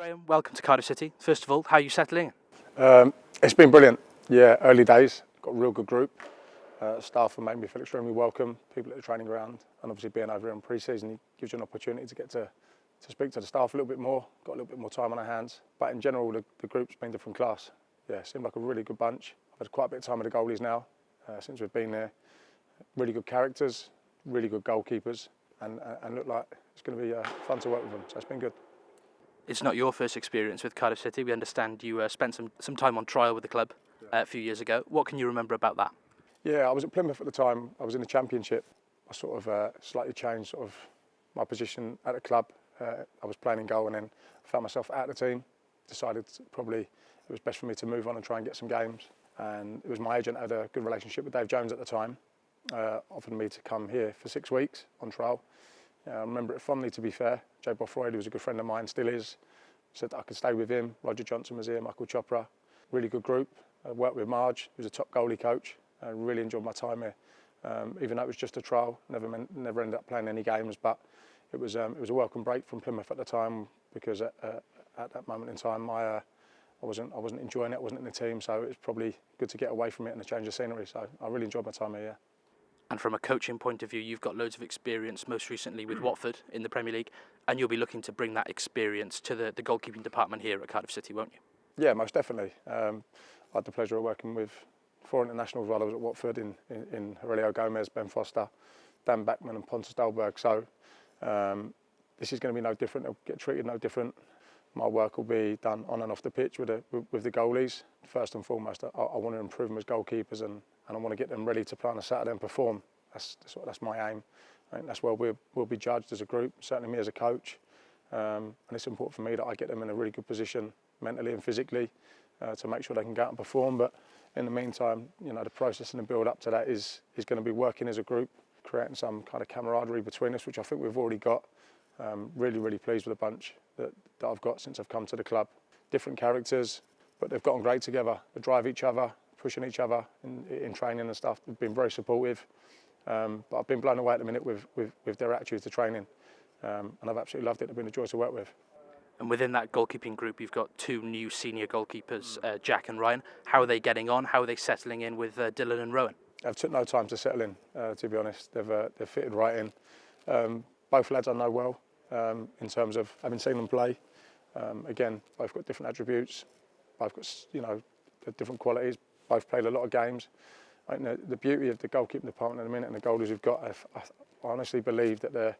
Graham, welcome to Cardiff City. First of all, how are you settling? It's been brilliant. Yeah, early days. Got a real good group. Staff have made me feel extremely welcome. People at the training ground, and obviously being over here in pre-season gives you an opportunity to get to speak to the staff a little bit more. Got a little bit more time on our hands. But in general, the group's been different class. Yeah, seemed like a really good bunch. I've had quite a bit of time with the goalies now since we've been there. Really good characters, really good goalkeepers, and look like it's going to be fun to work with them. So it's been good. It's not your first experience with Cardiff City. We understand you spent some time on trial with the club a few years ago. What can you remember about that? Yeah, I was at Plymouth at the time. I was in the Championship. I sort of slightly changed sort of my position at the club. I was playing in goal, and then I found myself out of the team. Decided probably it was best for me to move on and try and get some games. And it was my agent had a good relationship with Dave Jones at the time. Offered me to come here for 6 weeks on trial. I remember it fondly, to be fair. Jay Bothroyd, who was a good friend of mine, still is, said that I could stay with him. Roger Johnson was here, Michael Chopra. Really good group. I worked with Marge, who was a top goalie coach. I really enjoyed my time here. Even though it was just a trial, never ended up playing any games, but it was a welcome break from Plymouth at the time, because at that moment in time I wasn't enjoying it, I wasn't in the team, so it was probably good to get away from it and a change of scenery. So I really enjoyed my time here, yeah. And from a coaching point of view, you've got loads of experience, most recently with Watford in the Premier League, and you'll be looking to bring that experience to the goalkeeping department here at Cardiff City, won't you? Yeah, most definitely. I had the pleasure of working with 4 internationals while I was at Watford in Aurelio Gomez, Ben Foster, Dan Backman and Pontus Dahlberg. So this is going to be no different. They'll get treated no different. My work will be done on and off the pitch with the goalies. First and foremost, I want to improve them as goalkeepers, and I want to get them ready to play on a Saturday and perform. That's my aim. I think that's where we'll be judged as a group, certainly me as a coach. And it's important for me that I get them in a really good position mentally and physically to make sure they can go out and perform. But in the meantime, the process and the build up to that is going to be working as a group, creating some kind of camaraderie between us, which I think we've already got. Really pleased with the bunch that I've got since I've come to the club. Different characters, but they've gotten great together. They drive each other, pushing each other in training and stuff. They've been very supportive. But I've been blown away at the minute with their attitude to training. And I've absolutely loved it. They've been a joy to work with. And within that goalkeeping group, you've got 2 new senior goalkeepers, Jack and Ryan. How are they getting on? How are they settling in with Dylan and Rowan? They've took no time to settle in, to be honest. They've fitted right in. Both lads I know well in terms of having seen them play. Again, both got different attributes. Both got different qualities. Both played a lot of games. I think the beauty of the goalkeeping department at the minute and the goalies we've got, I honestly believe that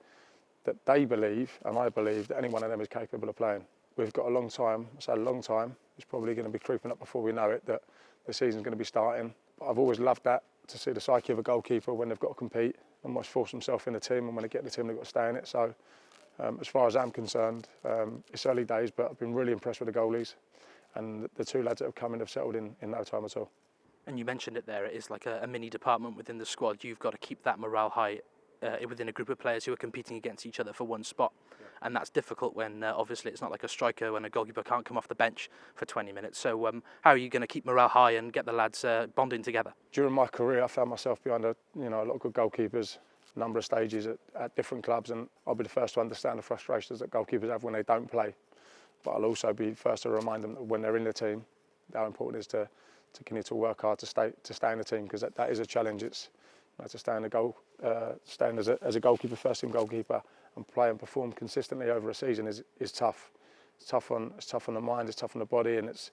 they believe, and I believe, that any one of them is capable of playing. We've got a long time. I say a long time. It's probably going to be creeping up before we know it that the season's going to be starting. But I've always loved that, to see the psyche of a goalkeeper when they've got to compete and must force themselves in the team, and when they get in the team they've got to stay in it. So as far as I'm concerned, it's early days, but I've been really impressed with the goalies, and the 2 lads that have come in have settled in no time at all. And you mentioned it there, it is like a mini department within the squad. You've got to keep that morale high within a group of players who are competing against each other for one spot. Yeah. And that's difficult when obviously it's not like a striker when a goalkeeper can't come off the bench for 20 minutes. So how are you going to keep morale high and get the lads bonding together? During my career, I found myself behind a lot of good goalkeepers, a number of stages at different clubs, and I'll be the first to understand the frustrations that goalkeepers have when they don't play. But I'll also be first to remind them that when they're in the team, how important it is to continue to work hard to stay in the team, because that is a challenge. It's to stay in the goal, staying as a goalkeeper, first team goalkeeper, and play and perform consistently over a season is tough. It's tough on the mind, it's tough on the body, and it's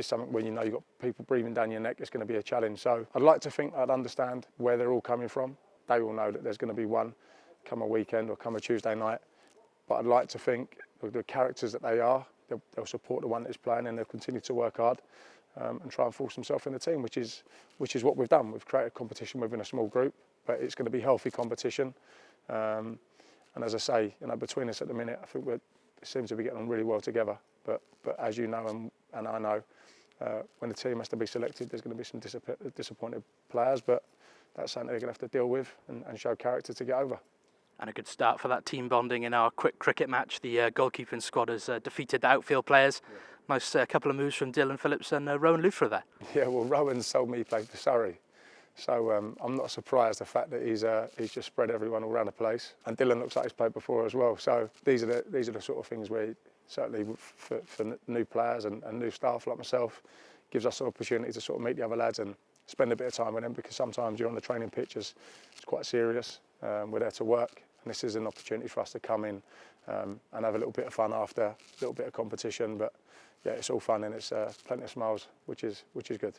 something when you've got people breathing down your neck. It's going to be a challenge. So I'd like to think I'd understand where they're all coming from. They all know that there's going to be one come a weekend or come a Tuesday night. But I'd like to think the characters that they are, they'll support the one that's playing, and they'll continue to work hard. And try and force themselves in the team, which is what we've done. We've created competition within a small group, but it's going to be healthy competition. And as I say, between us at the minute, I think we seem to be getting on really well together. But as you know, and I know, when the team has to be selected, there's going to be some disappointed players, but that's something they're going to have to deal with and show character to get over. And a good start for that team bonding in our quick cricket match. The goalkeeping squad has defeated the outfield players. Yeah. Nice couple of moves from Dylan Phillips and Rowan Luthra there. Yeah, well, Rowan sold me played for Surrey, so I'm not surprised the fact that he's just spread everyone all around the place. And Dylan looks like he's played before as well. So these are the sort of things where certainly for new players and new staff like myself, gives us an opportunity to sort of meet the other lads and spend a bit of time with them, because sometimes you're on the training pitch, it's quite serious. We're there to work, and this is an opportunity for us to come in and have a little bit of fun after, a little bit of competition. But yeah, it's all fun, and it's plenty of smiles, which is good.